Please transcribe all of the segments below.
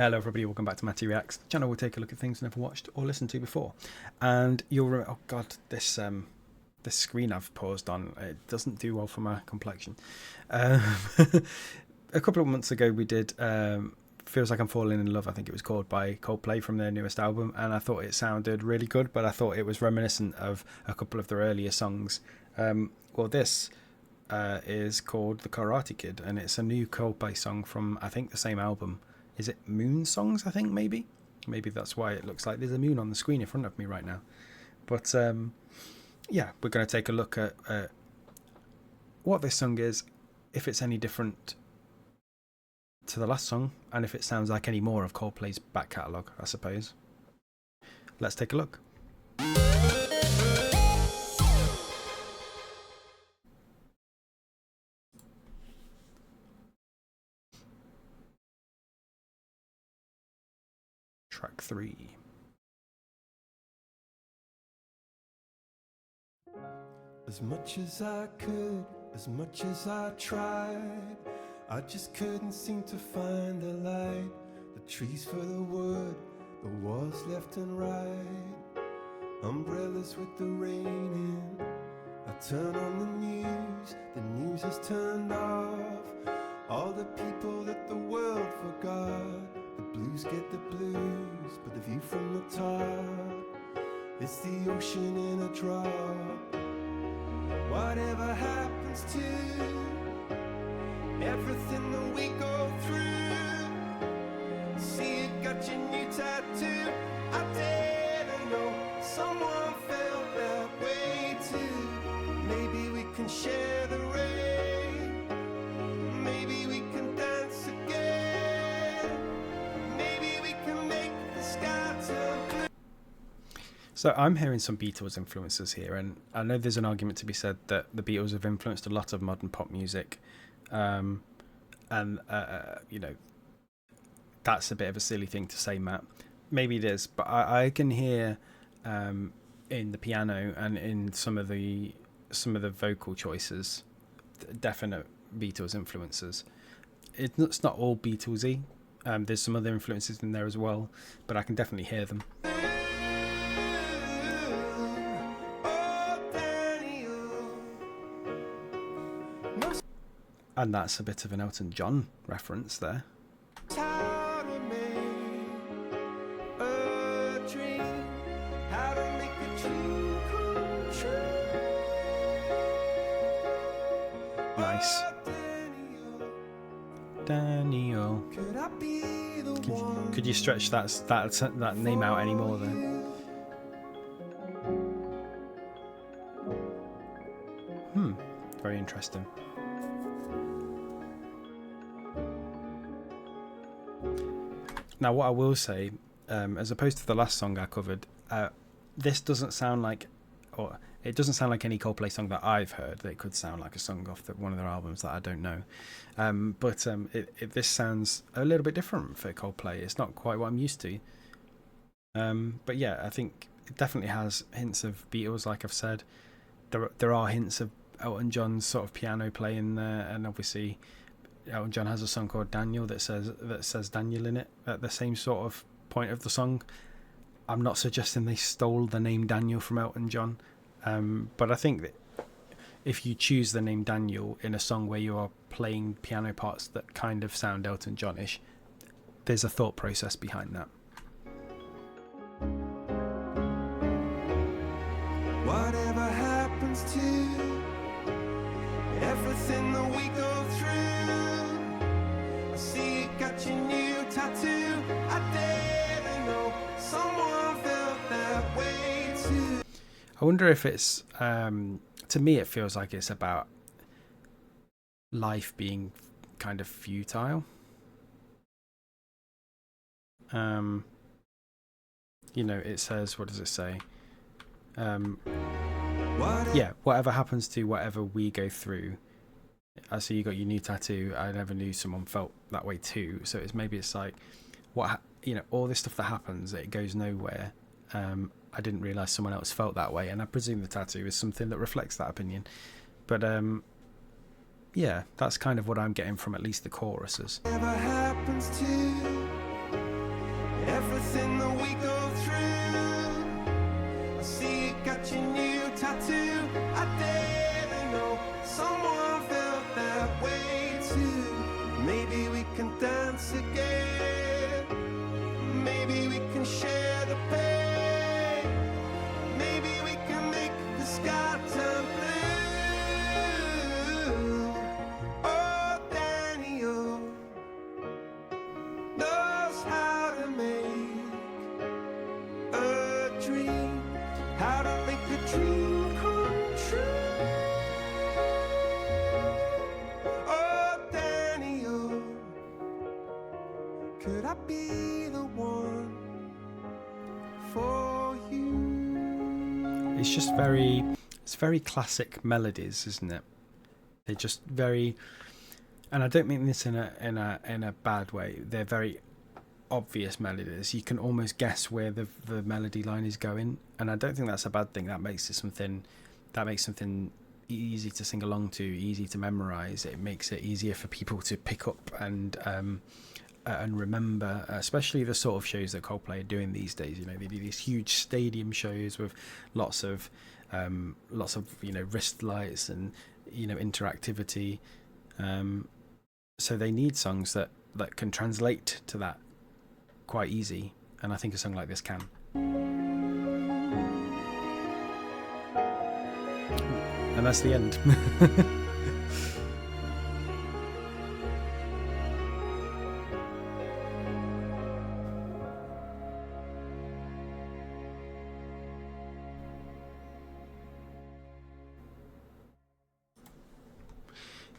Hello everybody, welcome back to Matty Reacts, the channel where we take a look at things never watched or listened to before. And you'll oh god, this screen I've paused on, it doesn't do well for my complexion. A couple of months ago we did Feels Like I'm Falling in Love, I think it was called, by Coldplay from their newest album, and I thought it sounded really good, but I thought it was reminiscent of a couple of their earlier songs. Well, this is called The Karate Kid, and it's a new Coldplay song from, I think, the same album. Is it Moon Songs, I think, maybe? Maybe that's why it looks like there's a moon on the screen in front of me right now. But, yeah, we're going to take a look at what this song is, if it's any different to the last song, and if it sounds like any more of Coldplay's back catalogue, I suppose. Let's take a look. Track 3. As much as I could, as much as I tried, I just couldn't seem to find the light. The trees for the wood, the walls left and right, umbrellas with the rain in. I turn on the news is turned off. All the people that the world forgot. The blues get the blues, but the view from the top, it's the ocean in a drop. Whatever happens to everything that we go through, see you got your new tattoo. I didn't know someone felt that way too. Maybe we can share the rain, maybe we can dance again, maybe we can make the sky turn blue. So I'm hearing some Beatles influences here, and I know there's an argument to be said that the Beatles have influenced a lot of modern pop music, and you know, that's a bit of a silly thing to say, Matt. Maybe it is, but I can hear in the piano and in some of the vocal choices definite Beatles influences. It's not all Beatlesy. There's some other influences in there as well, but I can definitely hear them. And that's a bit of an Elton John reference there. Nice. Daniel. Could you stretch that name out any more then? Very interesting. Now, what I will say, as opposed to the last song I covered, this doesn't sound like, or it doesn't sound like any Coldplay song that I've heard. It could sound like a song off one of their albums that I don't know. But this sounds a little bit different for Coldplay. It's not quite what I'm used to. But yeah, I think it definitely has hints of Beatles, like I've said. There are hints of Elton John's sort of piano playing there, and obviously Elton John has a song called Daniel that says Daniel in it at the same sort of point of the song. I'm not suggesting they stole the name Daniel from Elton John, but I think that if you choose the name Daniel in a song where you are playing piano parts that kind of sound Elton John-ish, there's a thought process behind that. Whatever happens to everything that we go through, I see you got your new tattoo. I didn't know someone felt that way too. I wonder if it's, to me it feels like it's about life being kind of futile. You know, it says, what does it say? Yeah, whatever happens to whatever we go through. I see you got your new tattoo. I never knew someone felt that way too. So it's like, all this stuff that happens, it goes nowhere. I didn't realize someone else felt that way, and I presume the tattoo is something that reflects that opinion. But yeah, that's kind of what I'm getting from at least the choruses. Whatever happens to too. I didn't know someone felt that way too. Maybe we can dance again. Maybe we can share the pain. Maybe we can make the sky turn blue. Oh, Daniel knows how to make a dream, how to make a dream come true. Oh, Daniel, could I be the one for you? It's just it's very classic melodies, isn't it? They're just very, and I don't mean this in a bad way. They're very obvious melodies. You can almost guess where the melody line is going, and I don't think that's a bad thing. That makes something easy to sing along to, easy to memorize. It makes it easier for people to pick up and remember, especially the sort of shows that Coldplay are doing these days. You know, they do these huge stadium shows with lots of wrist lights and interactivity. So they need songs that can translate to that quite easy, and I think a song like this can. And that's the end.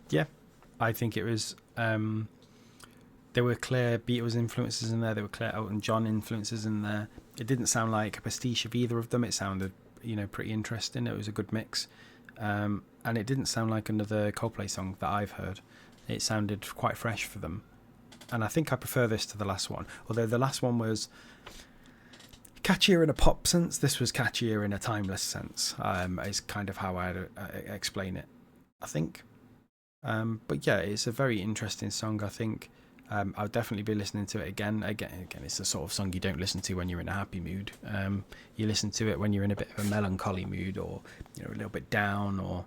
Yeah, I think it was there were clear Beatles influences in there, there were clear Elton John influences in there. It didn't sound like a pastiche of either of them. It sounded pretty interesting. It was a good mix, and it didn't sound like another Coldplay song that I've heard. It sounded quite fresh for them, and I think I prefer this to the last one, although the last one was catchier in a pop sense. This was catchier in a timeless sense, is kind of how I'd explain it, I think. But yeah, it's a very interesting song. I think I'll definitely be listening to it again. Again, it's the sort of song you don't listen to when you're in a happy mood. You listen to it when you're in a bit of a melancholy mood, or a little bit down, or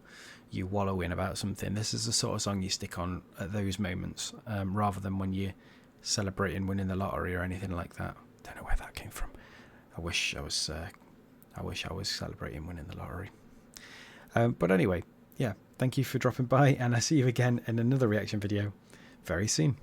you wallow in about something. This is the sort of song you stick on at those moments, rather than when you're celebrating winning the lottery or anything like that. Don't know where that came from. I wish I was celebrating winning the lottery. But anyway, yeah, thank you for dropping by, and I'll see you again in another reaction video very soon.